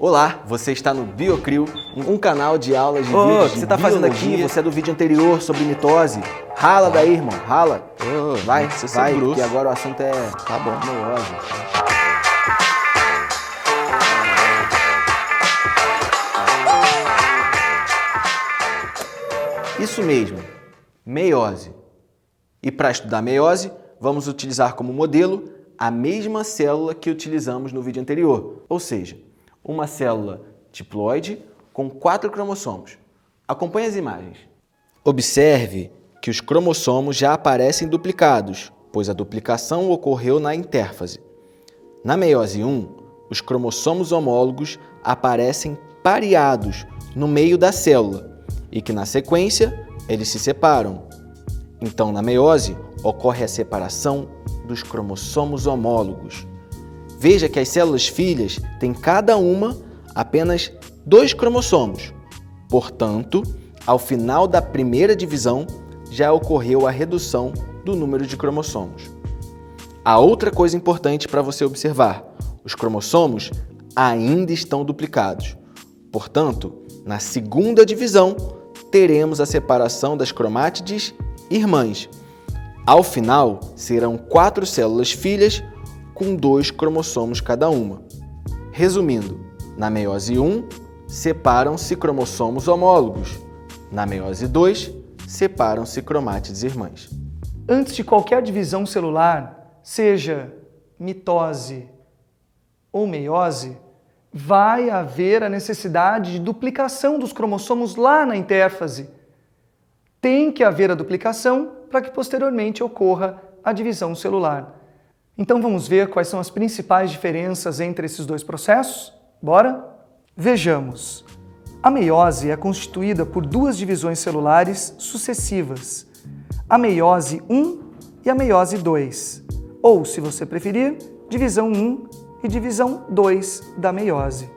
Olá, você está no Biocrio, um canal de aulas de vídeos de O que você está fazendo aqui? Você é do vídeo anterior sobre mitose. Rala daí, irmão, rala. Vai, porque agora o assunto é meiose. Isso mesmo, meiose. E para estudar meiose, vamos utilizar como modelo a mesma célula que utilizamos no vídeo anterior, ou seja, uma célula diploide com 4 cromossomos. Acompanhe as imagens. Observe que os cromossomos já aparecem duplicados, pois a duplicação ocorreu na intérfase. Na meiose 1, os cromossomos homólogos aparecem pareados no meio da célula e que, na sequência, eles se separam. Então, na meiose, ocorre a separação dos cromossomos homólogos. Veja que as células filhas têm cada uma apenas 2 cromossomos. Portanto, ao final da primeira divisão, já ocorreu a redução do número de cromossomos. Há outra coisa importante para você observar: os cromossomos ainda estão duplicados. Portanto, na segunda divisão, teremos a separação das cromátides irmãs. Ao final, serão 4 células filhas com 2 cromossomos cada uma. Resumindo, na meiose 1, separam-se cromossomos homólogos. Na meiose 2, separam-se cromátides irmãs. Antes de qualquer divisão celular, seja mitose ou meiose, vai haver a necessidade de duplicação dos cromossomos lá na intérfase. Tem que haver a duplicação para que posteriormente ocorra a divisão celular. Então vamos ver quais são as principais diferenças entre esses dois processos? Bora? Vejamos. A meiose é constituída por 2 divisões celulares sucessivas, a meiose 1 e a meiose 2, ou, se você preferir, divisão 1 e divisão 2 da meiose.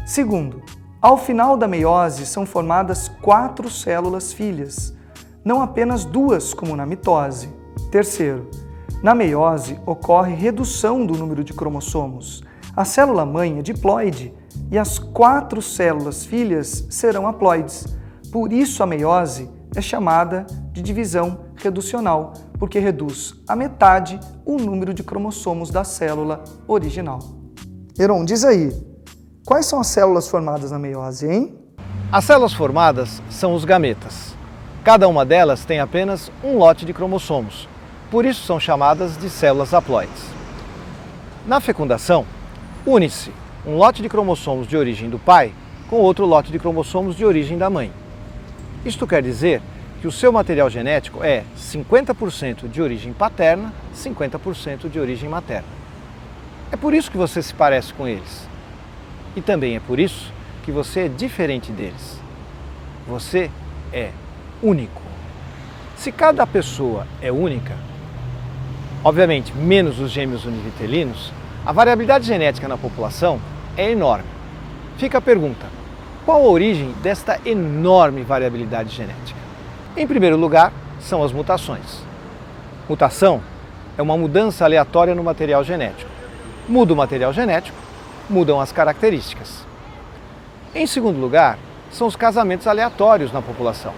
Segundo, ao final da meiose são formadas 4 células filhas, não apenas 2 como na mitose. Terceiro, na meiose ocorre redução do número de cromossomos. A célula-mãe é diploide e as 4 células filhas serão haploides. Por isso a meiose é chamada de divisão reducional, porque reduz à metade o número de cromossomos da célula original. Heron, diz aí, quais são as células formadas na meiose, hein? As células formadas são os gametas. Cada uma delas tem apenas um lote de cromossomos, por isso são chamadas de células haploides. Na fecundação, une-se um lote de cromossomos de origem do pai com outro lote de cromossomos de origem da mãe. Isto quer dizer que o seu material genético é 50% de origem paterna, 50% de origem materna. É por isso que você se parece com eles. E também é por isso que você é diferente deles. Você é único. Se cada pessoa é única, obviamente menos os gêmeos univitelinos, a variabilidade genética na população é enorme. Fica a pergunta: qual a origem desta enorme variabilidade genética? Em primeiro lugar, são as mutações. Mutação é uma mudança aleatória no material genético. Muda o material genético, mudam as características. Em segundo lugar, são os casamentos aleatórios na população.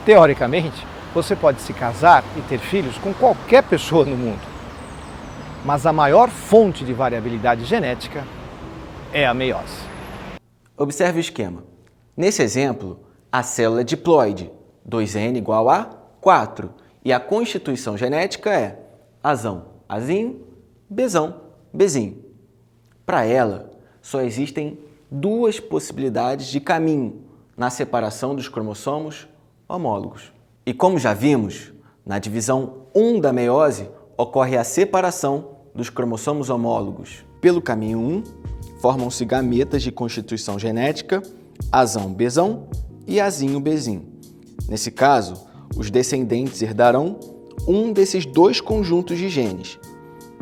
Teoricamente, você pode se casar e ter filhos com qualquer pessoa no mundo. Mas a maior fonte de variabilidade genética é a meiose. Observe o esquema. Nesse exemplo, a célula é diploide, 2N igual a 4, e a constituição genética é Azão, Azinho, Bzão, Bzinho. Para ela, só existem 2 possibilidades de caminho na separação dos cromossomos homólogos. E como já vimos, na divisão 1 da meiose ocorre a separação dos cromossomos homólogos. Pelo caminho 1, formam-se gametas de constituição genética Azão, Bzão e Azinho, Bzinho. Nesse caso, os descendentes herdarão um desses 2 conjuntos de genes.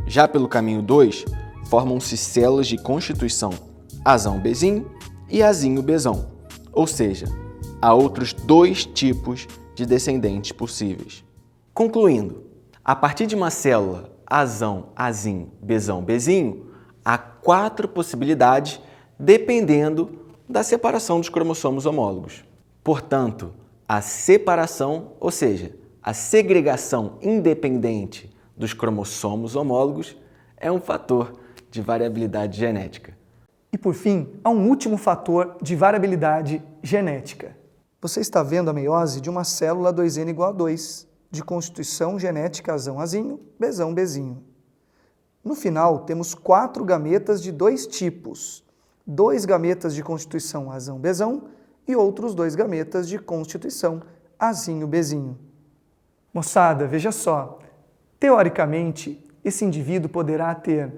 Já pelo caminho 2, formam-se células de constituição Azão, Bzinho e Azinho, Bzão. Ou seja, há outros 2 tipos de descendentes possíveis. Concluindo, a partir de uma célula Azão, Azinho, Bzão, Bzinho, há 4 possibilidades dependendo da separação dos cromossomos homólogos. Portanto, a separação, ou seja, a segregação independente dos cromossomos homólogos é um fator de variabilidade genética. E por fim, há um último fator de variabilidade genética. Você está vendo a meiose de uma célula 2N igual a 2, de constituição genética Azão-Azinho, Bzão-Bzinho. No final, temos 4 gametas de 2 tipos, 2 gametas de constituição Azão-Bzão e outros 2 gametas de constituição Azinho-Bzinho. Moçada, veja só, teoricamente, esse indivíduo poderá ter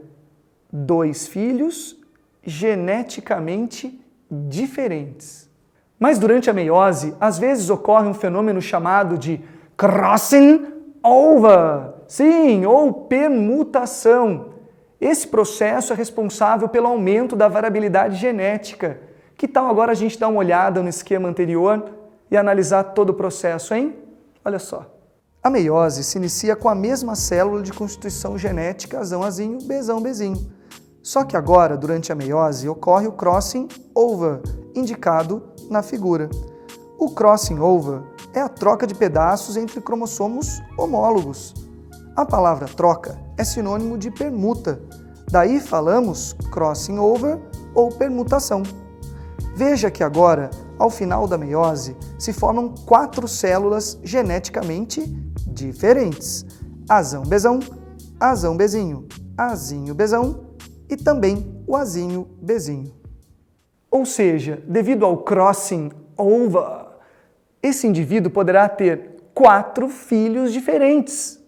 2 filhos geneticamente diferentes. Mas durante a meiose, às vezes ocorre um fenômeno chamado de crossing over, sim, ou permutação. Esse processo é responsável pelo aumento da variabilidade genética. Que tal agora a gente dar uma olhada no esquema anterior e analisar todo o processo, hein? Olha só. A meiose se inicia com a mesma célula de constituição genética Azão-Azinho, Bzão-Bzinho. Só que agora, durante a meiose, ocorre o crossing over, indicado na figura. O crossing over é a troca de pedaços entre cromossomos homólogos. A palavra troca é sinônimo de permuta, daí falamos crossing over ou permutação. Veja que agora, ao final da meiose, se formam 4 células geneticamente diferentes: Azão-Bzão, Azão-Bzinho, Azinho-Bzão e também o Azinho-Bzinho. Ou seja, devido ao crossing over, esse indivíduo poderá ter 4 filhos diferentes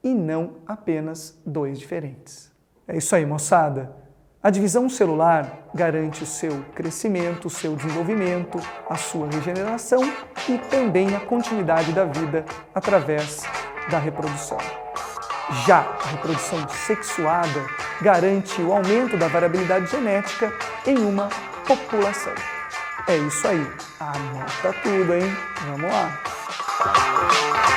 e não apenas 2 diferentes. É isso aí, moçada. A divisão celular garante o seu crescimento, o seu desenvolvimento, a sua regeneração e também a continuidade da vida através da reprodução. Já a reprodução sexuada garante o aumento da variabilidade genética em uma população. É isso aí. Anota tudo, hein? Vamos lá!